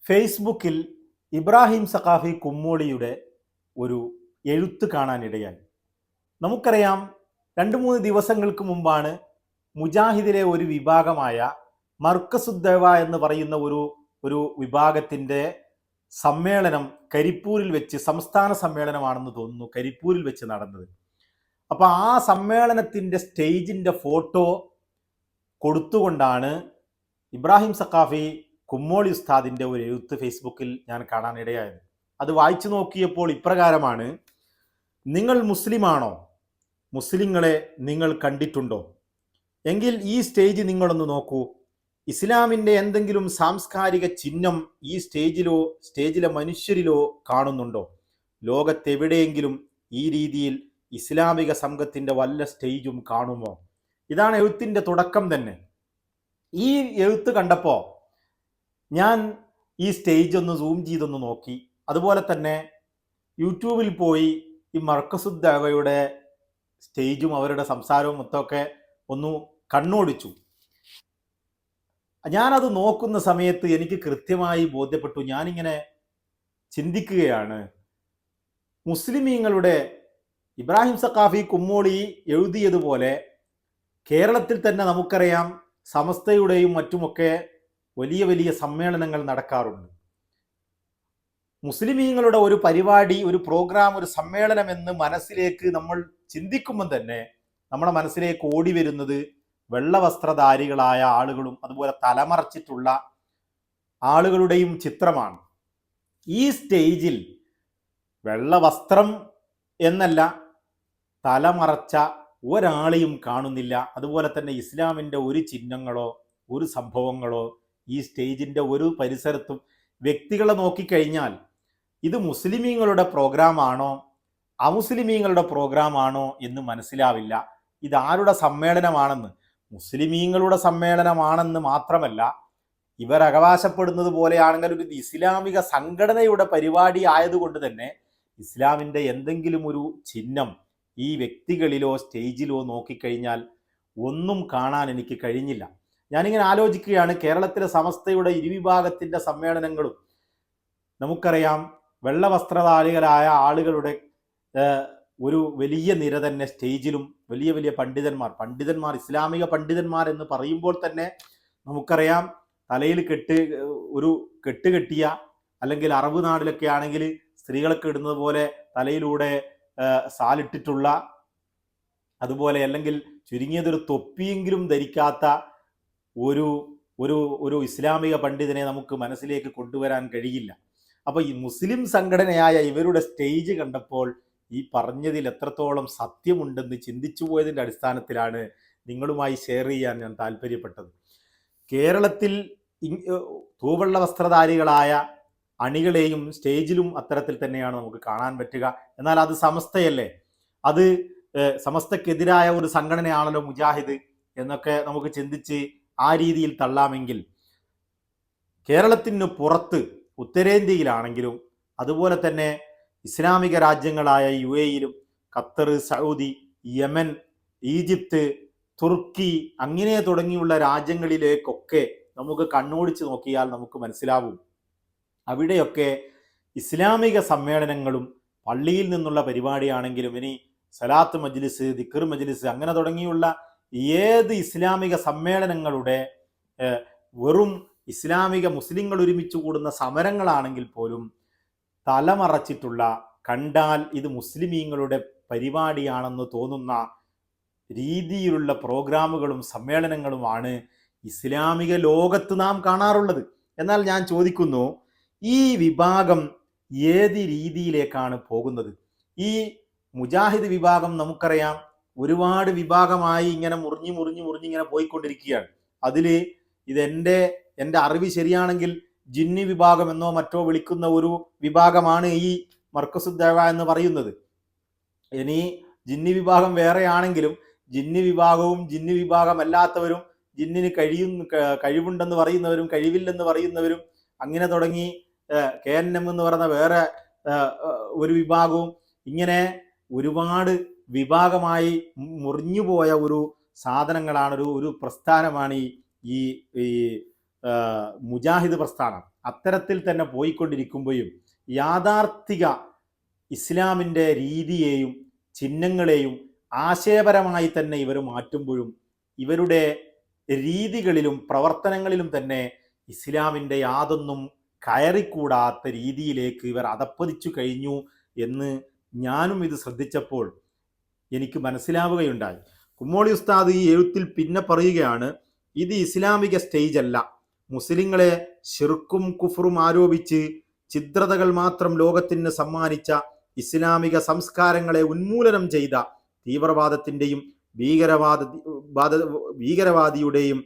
ഫേസ്ബുക്കിൽ ഇബ്രാഹിം സഖാഫി കുമ്മോളിയുടെ ഒരു എഴുത്ത് കാണാനിടയായി. നമുക്കറിയാം, 2-3 ദിവസങ്ങൾക്ക് മുമ്പാണ് മുജാഹിദിലെ ഒരു വിഭാഗമായ മർക്കസുദ്ദവ എന്ന് പറയുന്ന ഒരു വിഭാഗത്തിൻ്റെ സമ്മേളനം കരിപ്പൂരിൽ വെച്ച്, സംസ്ഥാന സമ്മേളനമാണെന്ന് തോന്നുന്നു, കരിപ്പൂരിൽ വെച്ച് നടന്നത്. അപ്പോൾ ആ സമ്മേളനത്തിൻ്റെ സ്റ്റേജിൻ്റെ ഫോട്ടോ കൊടുത്തുകൊണ്ടാണ് ഇബ്രാഹിം സഖാഫി കുമ്മോളി ഉസ്താദിൻ്റെ ഒരു എഴുത്ത് ഫേസ്ബുക്കിൽ ഞാൻ കാണാനിടയായത്. അത് വായിച്ചു നോക്കിയപ്പോൾ ഇപ്രകാരമാണ്: നിങ്ങൾ മുസ്ലിമാണോ? മുസ്ലിങ്ങളെ നിങ്ങൾ കണ്ടിട്ടുണ്ടോ? എങ്കിൽ ഈ സ്റ്റേജ് നിങ്ങളൊന്ന് നോക്കൂ. ഇസ്ലാമിൻ്റെ എന്തെങ്കിലും സാംസ്കാരിക ചിഹ്നം ഈ സ്റ്റേജിലെ മനുഷ്യരിലോ കാണുന്നുണ്ടോ? ലോകത്തെവിടെയെങ്കിലും ഈ രീതിയിൽ ഇസ്ലാമിക സംഘത്തിൻ്റെ വല്ല സ്റ്റേജും കാണുമോ? ഇതാണ് എഴുത്തിൻ്റെ തുടക്കം തന്നെ. ഈ എഴുത്ത് കണ്ടപ്പോൾ ഞാൻ ഈ സ്റ്റേജ് ഒന്ന് സൂം ചെയ്തൊന്ന് നോക്കി. അതുപോലെ തന്നെ യൂട്യൂബിൽ പോയി ഈ മർക്കസുദ്ദവയുടെ സ്റ്റേജും അവരുടെ സംസാരവും മൊത്തമൊക്കെ ഒന്ന് കണ്ണോടിച്ചു. ഞാനത് നോക്കുന്ന സമയത്ത് എനിക്ക് കൃത്യമായി ബോധ്യപ്പെട്ടു. ഞാനിങ്ങനെ ചിന്തിക്കുകയാണ്, മുസ്ലിമീങ്ങളുടെ ഇബ്രാഹിം സഖാഫി കുമ്മോളി എഴുതിയതുപോലെ കേരളത്തിൽ തന്നെ നമുക്കറിയാം, സമസ്തയുടെയും മറ്റുമൊക്കെ വലിയ വലിയ സമ്മേളനങ്ങൾ നടക്കാറുണ്ട്. മുസ്ലിമീങ്ങളുടെ ഒരു പരിപാടി, ഒരു പ്രോഗ്രാം, ഒരു സമ്മേളനം എന്ന് മനസ്സിലേക്ക് നമ്മൾ ചിന്തിക്കുമ്പോൾ തന്നെ നമ്മുടെ മനസ്സിലേക്ക് ഓടി വരുന്നത് വെള്ളവസ്ത്രധാരികളായ ആളുകളും അതുപോലെ തലമറച്ചിട്ടുള്ള ആളുകളുടെയും ചിത്രമാണ്. ഈ സ്റ്റേജിൽ വെള്ളവസ്ത്രം എന്നല്ല, തലമറച്ച ഒരാളെയും കാണുന്നില്ല. അതുപോലെ തന്നെ ഇസ്ലാമിൻ്റെ ഒരു ചിഹ്നങ്ങളോ ഒരു സംഭവങ്ങളോ ഈ സ്റ്റേജിൻ്റെ ഒരു പരിസരത്തും. വ്യക്തികളെ നോക്കിക്കഴിഞ്ഞാൽ ഇത് മുസ്ലിമീങ്ങളുടെ പ്രോഗ്രാമാണോ അമുസ്ലിമീങ്ങളുടെ പ്രോഗ്രാമാണോ എന്ന് മനസ്സിലാവില്ല. ഇതാരുടെ സമ്മേളനമാണെന്ന്. മുസ്ലിമീങ്ങളുടെ സമ്മേളനമാണെന്ന് മാത്രമല്ല, ഇവർ അവകാശപ്പെടുന്നത് പോലെയാണെങ്കിൽ ഒരു ഇസ്ലാമിക സംഘടനയുടെ പരിപാടി ആയതുകൊണ്ട് തന്നെ ഇസ്ലാമിൻ്റെ എന്തെങ്കിലും ഒരു ചിഹ്നം ഈ വ്യക്തികളിലോ സ്റ്റേജിലോ നോക്കിക്കഴിഞ്ഞാൽ ഒന്നും കാണാൻ എനിക്ക് കഴിഞ്ഞില്ല. ഞാനിങ്ങനെ ആലോചിക്കുകയാണ്, കേരളത്തിലെ സമസ്തയുടെ ഇരുവിഭാഗത്തിൻ്റെ സമ്മേളനങ്ങളും നമുക്കറിയാം, വെള്ളവസ്ത്രധാരികളായ ആളുകളുടെ ഒരു വലിയ നിര തന്നെ സ്റ്റേജിലും വലിയ വലിയ പണ്ഡിതന്മാർ ഇസ്ലാമിക പണ്ഡിതന്മാർ എന്ന് പറയുമ്പോൾ തന്നെ നമുക്കറിയാം, തലയിൽ ഒരു കെട്ടിയ, അല്ലെങ്കിൽ അറബ് നാട്ടിലൊക്കെ ആണെങ്കിൽ സ്ത്രീകളൊക്കെ ഇടുന്നത് പോലെ തലയിലൂടെ സാലിട്ടിട്ടുള്ള, അതുപോലെ അല്ലെങ്കിൽ ചുരുങ്ങിയതൊരു തൊപ്പിയെങ്കിലും ധരിക്കാത്ത ഒരു ഇസ്ലാമിക പണ്ഡിതനെ നമുക്ക് മനസ്സിലേക്ക് കൊണ്ടുവരാൻ കഴിയില്ല. അപ്പോൾ ഈ മുസ്ലിം സംഘടനയായ ഇവരുടെ സ്റ്റേജ് കണ്ടപ്പോൾ ഈ പറഞ്ഞതിൽ എത്രത്തോളം സത്യമുണ്ടെന്ന് ചിന്തിച്ചു പോയതിൻ്റെ അടിസ്ഥാനത്തിലാണ് നിങ്ങളുമായി ഷെയർ ചെയ്യാൻ ഞാൻ താല്പര്യപ്പെട്ടത്. കേരളത്തിൽ തൂവെള്ള വസ്ത്രധാരികളായ അണികളെയും സ്റ്റേജിലും അത്തരത്തിൽ തന്നെയാണ് നമുക്ക് കാണാൻ പറ്റുക. എന്നാൽ അത് സമസ്തയല്ലേ? അത് സമസ്തക്കെതിരായ ഒരു സംഘടനയാണല്ലോ മുജാഹിദ് എന്നൊക്കെ നമുക്ക് ചിന്തിച്ച് ആ രീതിയിൽ തള്ളാമെങ്കിൽ, കേരളത്തിന് പുറത്ത് ഉത്തരേന്ത്യയിലാണെങ്കിലും അതുപോലെ തന്നെ ഇസ്ലാമിക രാജ്യങ്ങളായ UAE-യിലും ഖത്തർ, സൗദി, യമൻ, ഈജിപ്ത്, തുർക്കി അങ്ങനെ തുടങ്ങിയുള്ള രാജ്യങ്ങളിലേക്കൊക്കെ നമുക്ക് കണ്ണോടിച്ച് നോക്കിയാൽ നമുക്ക് മനസ്സിലാവും, അവിടെയൊക്കെ ഇസ്ലാമിക സമ്മേളനങ്ങളും പള്ളിയിൽ നിന്നുള്ള പരിപാടിയാണെങ്കിലും, ഇനി സലാത്ത് മജ്ലിസ്, ദിക്ർ മജ്ലിസ് അങ്ങനെ തുടങ്ങിയുള്ള ഏത് ഇസ്ലാമിക സമ്മേളനങ്ങളുടെ വെറും ഇസ്ലാമിക മുസ്ലിങ്ങൾ ഒരുമിച്ച് കൂടുന്ന സമരങ്ങളാണെങ്കിൽ പോലും തലമറച്ചിട്ടുള്ള, കണ്ടാൽ ഇത് മുസ്ലിമീങ്ങളുടെ പരിപാടിയാണെന്ന് തോന്നുന്ന രീതിയിലുള്ള പ്രോഗ്രാമുകളും സമ്മേളനങ്ങളുമാണ് ഇസ്ലാമിക ലോകത്ത് നാം കാണാറുള്ളത്. എന്നാൽ ഞാൻ ചോദിക്കുന്നു, ഈ വിഭാഗം ഏത് രീതിയിലേക്കാണ് പോകുന്നത്? ഈ മുജാഹിദ് വിഭാഗം നമുക്കറിയാം, ഒരുപാട് വിഭാഗമായി ഇങ്ങനെ മുറിഞ്ഞിങ്ങനെ പോയിക്കൊണ്ടിരിക്കുകയാണ്. അതിൽ എൻ്റെ അറിവ് ശരിയാണെങ്കിൽ ജിന്നി വിഭാഗം എന്നോ മറ്റോ വിളിക്കുന്ന ഒരു വിഭാഗമാണ് ഈ മർക്കസുദ്ദവ എന്ന് പറയുന്നത്. ഇനി ജിന്നി വിഭാഗം വേറെയാണെങ്കിലും ജിന്നി വിഭാഗവും ജിന്നി വിഭാഗമല്ലാത്തവരും, ജിന്നിന് കഴിവുണ്ടെന്ന് പറയുന്നവരും കഴിവില്ലെന്ന് പറയുന്നവരും, അങ്ങനെ തുടങ്ങി KNM എന്ന് പറയുന്ന വേറെ ഒരു വിഭാഗവും, ഇങ്ങനെ ഒരുപാട് വിഭാഗമായി മുറിഞ്ഞുപോയ ഒരു സാധനങ്ങളാണ്, ഒരു പ്രസ്ഥാനമാണ് ഈ മുജാഹിദ് പ്രസ്ഥാനം അത്തരത്തിൽ തന്നെ പോയിക്കൊണ്ടിരിക്കുമ്പോഴും യാഥാർത്ഥിക ഇസ്ലാമിൻ്റെ രീതിയെയും ചിഹ്നങ്ങളെയും ആശയപരമായി തന്നെ ഇവർ മാറ്റുമ്പോഴും ഇവരുടെ രീതികളിലും പ്രവർത്തനങ്ങളിലും തന്നെ ഇസ്ലാമിൻ്റെ യാതൊന്നും കയറിക്കൂടാത്ത രീതിയിലേക്ക് ഇവർ അധപ്പതിച്ചു കഴിഞ്ഞു എന്ന് ഞാനും ഇത് ശ്രദ്ധിച്ചപ്പോൾ എനിക്ക് മനസ്സിലാവുകയുണ്ടായി. കുമ്മോളി ഉസ്താദ് ഈ എഴുത്തിൽ പിന്നെ പറയുകയാണ്, ഇത് ഇസ്ലാമിക സ്റ്റേജ് അല്ല. മുസ്ലിങ്ങളെ ശിർക്കും കുഫറും ആരോപിച്ച് ഛിദ്രതകൾ മാത്രം ലോകത്തിന് സമ്മാനിച്ച ഇസ്ലാമിക സംസ്കാരങ്ങളെ ഉന്മൂലനം ചെയ്ത തീവ്രവാദത്തിൻ്റെയും ഭീകരവാദിയുടെയും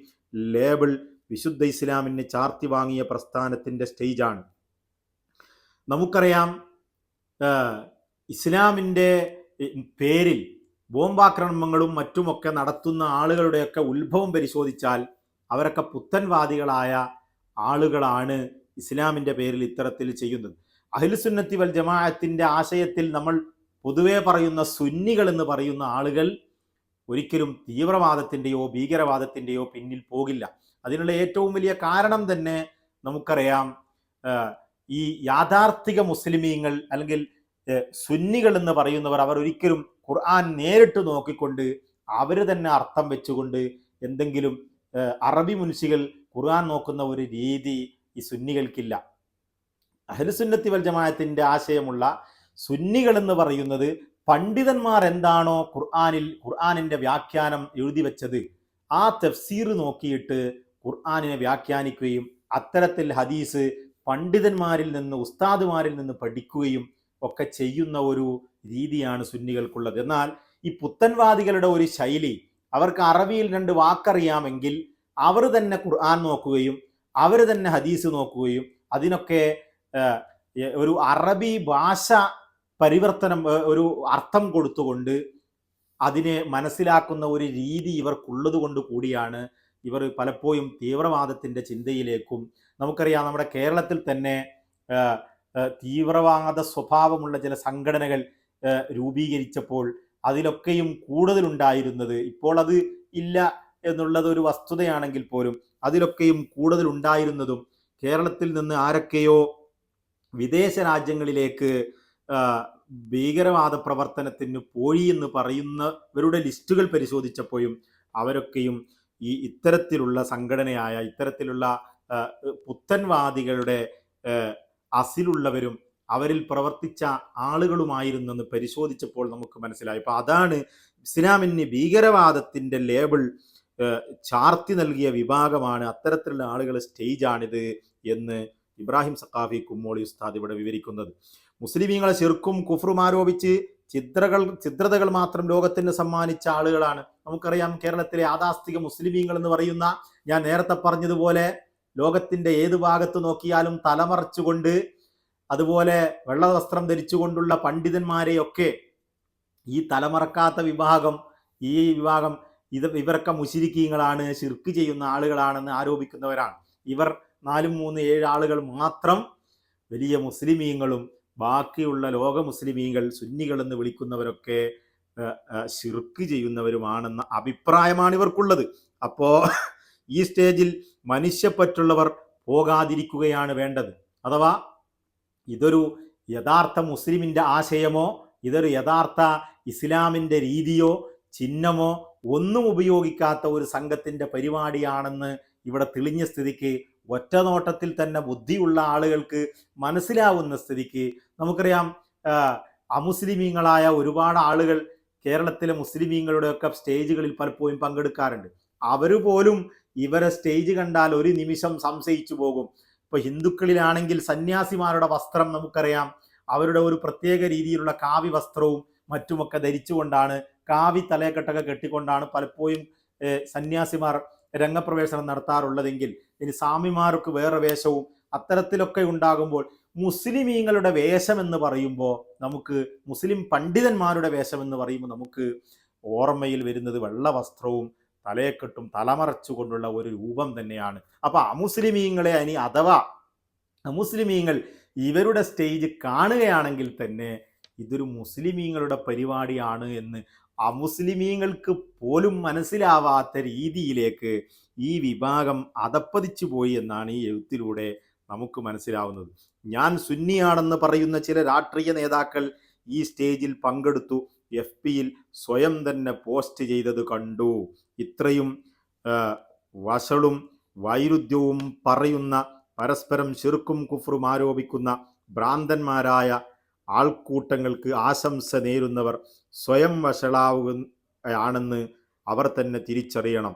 ലേബിൾ വിശുദ്ധ ഇസ്ലാമിന് ചാർത്തി വാങ്ങിയ പ്രസ്ഥാനത്തിൻ്റെ സ്റ്റേജാണ്. നമുക്കറിയാം, ഇസ്ലാമിൻ്റെ പേരിൽ ബോംബാക്രമണങ്ങളും മറ്റുമൊക്കെ നടത്തുന്ന ആളുകളുടെയൊക്കെ ഉത്ഭവം പരിശോധിച്ചാൽ അവരൊക്കെ പുത്തൻവാദികളായ ആളുകളാണ് ഇസ്ലാമിൻ്റെ പേരിൽ ഇത്തരത്തിൽ ചെയ്യുന്നത്. അഹ്ലുസുന്നത്തി വൽ ജമാഅത്തിൻ്റെ ആശയത്തിൽ നമ്മൾ പൊതുവെ പറയുന്ന സുന്നികൾ എന്ന് പറയുന്ന ആളുകൾ ഒരിക്കലും തീവ്രവാദത്തിൻ്റെയോ ഭീകരവാദത്തിൻ്റെയോ പിന്നിൽ പോകില്ല. അതിനുള്ള ഏറ്റവും വലിയ കാരണം തന്നെ നമുക്കറിയാം, ഈ യാഥാർത്ഥിക മുസ്ലിമീങ്ങൾ അല്ലെങ്കിൽ സുന്നികൾ എന്ന് പറയുന്നവർ അവർ ഒരിക്കലും ഖുർആൻ നേരിട്ട് നോക്കിക്കൊണ്ട് അവർ തന്നെ അർത്ഥം വെച്ചുകൊണ്ട് എന്തെങ്കിലും അറബി മുൻഷികൾ ഖുർആൻ നോക്കുന്ന ഒരു രീതി ഈ സുന്നികൾക്കില്ല. അഹ്ലുസുന്നത്തി വൽ ജമാഅത്തിന്റെ ആശയമുള്ള സുന്നികൾ എന്ന് പറയുന്നത് പണ്ഡിതന്മാർ എന്താണോ ഖുർആനിന്റെ വ്യാഖ്യാനം എഴുതി വെച്ചത് ആ തഫ്സീർ നോക്കിയിട്ട് ഖുർആനിനെ വ്യാഖ്യാനിക്കുകയും അത്തരത്തിൽ ഹദീസ് പണ്ഡിതന്മാരിൽ നിന്ന് ഉസ്താദുമാരിൽ നിന്ന് പഠിക്കുകയും ഒക്കെ ചെയ്യുന്ന ഒരു രീതിയാണ് സുന്നികൾക്കുള്ളത്. എന്നാൽ ഈ പുത്തൻവാദികളുടെ ഒരു ശൈലി, അവർക്ക് അറബിയിൽ 2 വാക്കറിയാമെങ്കിൽ അവർ തന്നെ ഖുർആൻ നോക്കുകയും അവർ തന്നെ ഹദീസ് നോക്കുകയും അതിനൊക്കെ ഒരു അറബി ഭാഷ പരിവർത്തനം, ഒരു അർത്ഥം കൊടുത്തുകൊണ്ട് അതിനെ മനസ്സിലാക്കുന്ന ഒരു രീതി ഇവർക്കുള്ളത് കൊണ്ട് കൂടിയാണ് ഇവർ പലപ്പോഴും തീവ്രവാദത്തിൻ്റെ ചിന്തയിലേക്കും, നമുക്കറിയാം നമ്മുടെ കേരളത്തിൽ തന്നെ തീവ്രവാദ സ്വഭാവമുള്ള ചില സംഘടനകൾ രൂപീകരിച്ചപ്പോൾ അതിലൊക്കെയും കൂടുതലുണ്ടായിരുന്നത്, ഇപ്പോൾ അത് ഇല്ല എന്നുള്ളത് ഒരു വസ്തുതയാണെങ്കിൽ പോലും അതിലൊക്കെയും കൂടുതലുണ്ടായിരുന്നതും കേരളത്തിൽ നിന്ന് ആരൊക്കെയോ വിദേശ രാജ്യങ്ങളിലേക്ക് ഭീകരവാദ പ്രവർത്തനത്തിന് പോയി എന്ന് പറയുന്നവരുടെ ലിസ്റ്റുകൾ പരിശോധിച്ചപ്പോഴും അവരൊക്കെയും ഇത്തരത്തിലുള്ള സംഘടനയായ ഇത്തരത്തിലുള്ള പുത്തൻവാദികളുടെ അസിലുള്ളവരും അവരിൽ പ്രവർത്തിച്ച ആളുകളുമായിരുന്നെന്ന് പരിശോധിച്ചപ്പോൾ നമുക്ക് മനസ്സിലായി. അപ്പോൾ അതാണ് ഇസ്ലാമിന് ഭീകരവാദത്തിൻ്റെ ലേബിൾ ചാർത്തി നൽകിയ വിഭാഗമാണ്, അത്തരത്തിലുള്ള ആളുകൾ സ്റ്റേജാണിത് എന്ന് ഇബ്രാഹിം സഖാഫി കുമ്മോളി ഉസ്താദ് ഇവിടെ വിവരിക്കുന്നത്. മുസ്ലിമീങ്ങളെ ശിർക്കും കുഫ്റും ആരോപിച്ച് ഛിദ്രതകൾ മാത്രം ലോകത്തിന് സമ്മാനിച്ച ആളുകളാണ്. നമുക്കറിയാം, കേരളത്തിലെ യാഥാസ്ഥിക മുസ്ലിമീങ്ങൾ എന്ന് പറയുന്ന, ഞാൻ നേരത്തെ പറഞ്ഞതുപോലെ ലോകത്തിന്റെ ഏത് ഭാഗത്ത് നോക്കിയാലും തലമറച്ചുകൊണ്ട് അതുപോലെ വെള്ളവസ്ത്രം ധരിച്ചുകൊണ്ടുള്ള പണ്ഡിതന്മാരെയൊക്കെ ഈ തലമറക്കാത്ത വിഭാഗം ഇവരൊക്കെ മുശ്രിക്കീങ്ങളാണ്, ശിർക്ക് ചെയ്യുന്ന ആളുകളാണെന്ന് ആരോപിക്കുന്നവരാണ്. ഇവർ 4, 3, 7 ആളുകൾ മാത്രം വലിയ മുസ്ലിമീങ്ങളും ബാക്കിയുള്ള ലോക മുസ്ലിമീങ്ങൾ സുന്നികൾ എന്ന് വിളിക്കുന്നവരൊക്കെ ശിർക്ക് ചെയ്യുന്നവരുമാണെന്ന അഭിപ്രായമാണ് ഇവർക്കുള്ളത്. അപ്പോൾ ഈ സ്റ്റേജിൽ മനുഷ്യപ്പറ്റുള്ളവർ പോകാതിരിക്കുകയാണ് വേണ്ടത്. അഥവാ ഇതൊരു യഥാർത്ഥ മുസ്ലിമിൻ്റെ ആശയമോ ഇതൊരു യഥാർത്ഥ ഇസ്ലാമിൻ്റെ രീതിയോ ചിഹ്നമോ ഒന്നും ഉപയോഗിക്കാത്ത ഒരു സംഘത്തിൻ്റെ പരിപാടിയാണെന്ന് ഇവിടെ തെളിഞ്ഞ സ്ഥിതിക്ക്, ഒറ്റ നോട്ടത്തിൽ തന്നെ ബുദ്ധിയുള്ള ആളുകൾക്ക് മനസ്സിലാവുന്ന സ്ഥിതിക്ക്, നമുക്കറിയാം അമുസ്ലിമീങ്ങളായ ഒരുപാട് ആളുകൾ കേരളത്തിലെ മുസ്ലിമീങ്ങളുടെയൊക്കെ സ്റ്റേജുകളിൽ പലപ്പോഴും പങ്കെടുക്കാറുണ്ട്. അവർ പോലും ഇവരെ സ്റ്റേജ് കണ്ടാൽ ഒരു നിമിഷം സംശയിച്ചു പോകും. ഇപ്പോൾ ഹിന്ദുക്കളിലാണെങ്കിൽ സന്യാസിമാരുടെ വസ്ത്രം നമുക്കറിയാം, അവരുടെ ഒരു പ്രത്യേക രീതിയിലുള്ള കാവി വസ്ത്രവും മറ്റുമൊക്കെ ധരിച്ചുകൊണ്ടാണ്, കാവി തലയെക്കെട്ടൊക്കെ കെട്ടിക്കൊണ്ടാണ് പലപ്പോഴും സന്യാസിമാർ രംഗപ്രവേശനം നടത്താറുള്ളതെങ്കിൽ ഇനി സ്വാമിമാർക്ക് വേറെ വേഷവും അത്തരത്തിലൊക്കെ ഉണ്ടാകുമ്പോൾ മുസ്ലിമീങ്ങളുടെ വേഷം എന്ന് പറയുമ്പോൾ, നമുക്ക് മുസ്ലിം പണ്ഡിതന്മാരുടെ വേഷം എന്ന് പറയുമ്പോൾ നമുക്ക് ഓർമ്മയിൽ വരുന്നത് വെള്ള വസ്ത്രവും തലയെക്കെട്ടും തലമറച്ചുകൊണ്ടുള്ള ഒരു രൂപം തന്നെയാണ്. അപ്പൊ അമുസ്ലിമീങ്ങളെ അഥവാ അമുസ്ലിമീങ്ങൾ ഇവരുടെ സ്റ്റേജ് കാണുകയാണെങ്കിൽ തന്നെ ഇതൊരു മുസ്ലിമീങ്ങളുടെ പരിപാടിയാണ് എന്ന് അമുസ്ലിമീങ്ങൾക്ക് പോലും മനസ്സിലാവാത്ത രീതിയിലേക്ക് ഈ വിഭാഗം അധപ്പതിച്ചു പോയി എന്നാണ് ഈ എഴുത്തിലൂടെ നമുക്ക് മനസ്സിലാവുന്നത്. ഞാൻ സുന്നിയാണെന്ന് പറയുന്ന ചില രാഷ്ട്രീയ നേതാക്കൾ ഈ സ്റ്റേജിൽ പങ്കെടുത്തു FBയിൽ സ്വയം തന്നെ പോസ്റ്റ് ചെയ്തത് കണ്ടു. ഇത്രയും വഷളും വൈരുദ്ധ്യവും പറയുന്ന, പരസ്പരം ശിർക്കും കുഫ്റും ആരോപിക്കുന്ന ഭ്രാന്തന്മാരായ ആൾക്കൂട്ടങ്ങൾക്ക് ആശംസ നേരുന്നവർ സ്വയം വഷളാവുകയാണെന്ന് അവർ തന്നെ തിരിച്ചറിയണം.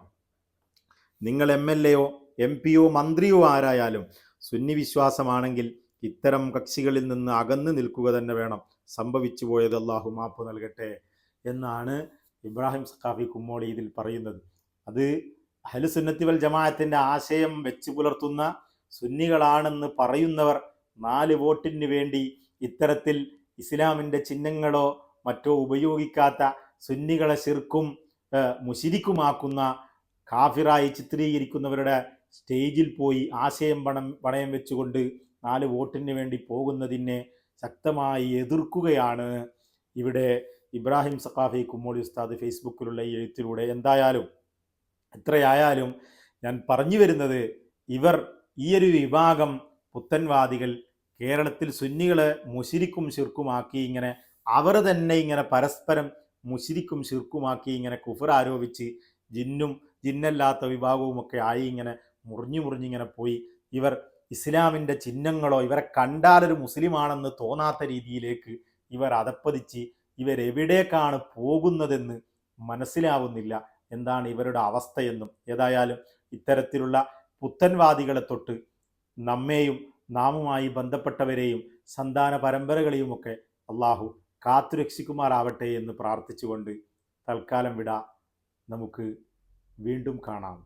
നിങ്ങൾ MLAയോ MP യോ മന്ത്രിയോ ആരായാലും സുന്നി വിശ്വാസമാണെങ്കിൽ ഇത്തരം കക്ഷികളിൽ നിന്ന് അകന്നു നിൽക്കുക തന്നെ വേണം. സംഭവിച്ചു പോയത് അള്ളാഹു മാപ്പ് നൽകട്ടെ എന്നാണ് ഇബ്രാഹിം സഖാഫി കുമ്മോളി ഇതിൽ പറയുന്നത്. അത് അഹ്ലുസുന്നത്തി വൽ ജമാഅത്തിന്റെ ആശയം വെച്ച് പുലർത്തുന്ന സുന്നികളാണെന്ന് പറയുന്നവർ 4 വോട്ടിന് വേണ്ടി ഇത്തരത്തിൽ ഇസ്ലാമിൻ്റെ ചിഹ്നങ്ങളോ മറ്റോ ഉപയോഗിക്കാത്ത, സുന്നികളെ ശിർക്കും മുശിരിക്കുമാക്കുന്ന, കാഫിറായി ചിത്രീകരിക്കുന്നവരുടെ സ്റ്റേജിൽ പോയി ആശയം പണയം വെച്ചുകൊണ്ട് 4 വോട്ടിന് വേണ്ടി പോകുന്നതിനെ ശക്തമായി എതിർക്കുകയാണ് ഇവിടെ ഇബ്രാഹിം സഖാഫി കുമ്മോളി ഉസ്താദ് ഫേസ്ബുക്കിലുള്ള ഈ എഴുത്തിലൂടെ. എന്തായാലും എത്രയായാലും ഞാൻ പറഞ്ഞു വരുന്നത്, ഇവർ ഈ ഒരു വിഭാഗം പുത്തൻവാദികൾ കേരളത്തിൽ സുന്നികളെ മുശിരിക്കും ശിർക്കുമാക്കി ഇങ്ങനെ അവർ തന്നെ ഇങ്ങനെ പരസ്പരം മുശിരിക്കും ശിർക്കുമാക്കി ഇങ്ങനെ കുഫർ ആരോപിച്ച് ജിന്നല്ലാത്ത വിഭാഗവുമൊക്കെ ആയി ഇങ്ങനെ മുറിഞ്ഞിങ്ങനെ പോയി. ഇവർ ഇസ്ലാമിൻ്റെ ചിഹ്നങ്ങളോ ഇവരെ കണ്ടാലൊരു മുസ്ലിമാണെന്ന് തോന്നാത്ത രീതിയിലേക്ക് ഇവർ അധപ്പതിച്ച് ഇവരെവിടേക്കാണ് പോകുന്നതെന്ന് മനസ്സിലാവുന്നില്ല. എന്താണ് ഇവരുടെ അവസ്ഥയെന്നും. ഏതായാലും ഇത്തരത്തിലുള്ള പുത്തൻവാദികളെ തൊട്ട് നമ്മെയും നാമുമായി ബന്ധപ്പെട്ടവരെയും സന്താന പരമ്പരകളെയുമൊക്കെ അള്ളാഹു കാത്തുരക്ഷിക്കുമാറാവട്ടെ എന്ന് പ്രാർത്ഥിച്ചുകൊണ്ട് തൽക്കാലം വിടാം. നമുക്ക് വീണ്ടും കാണാം.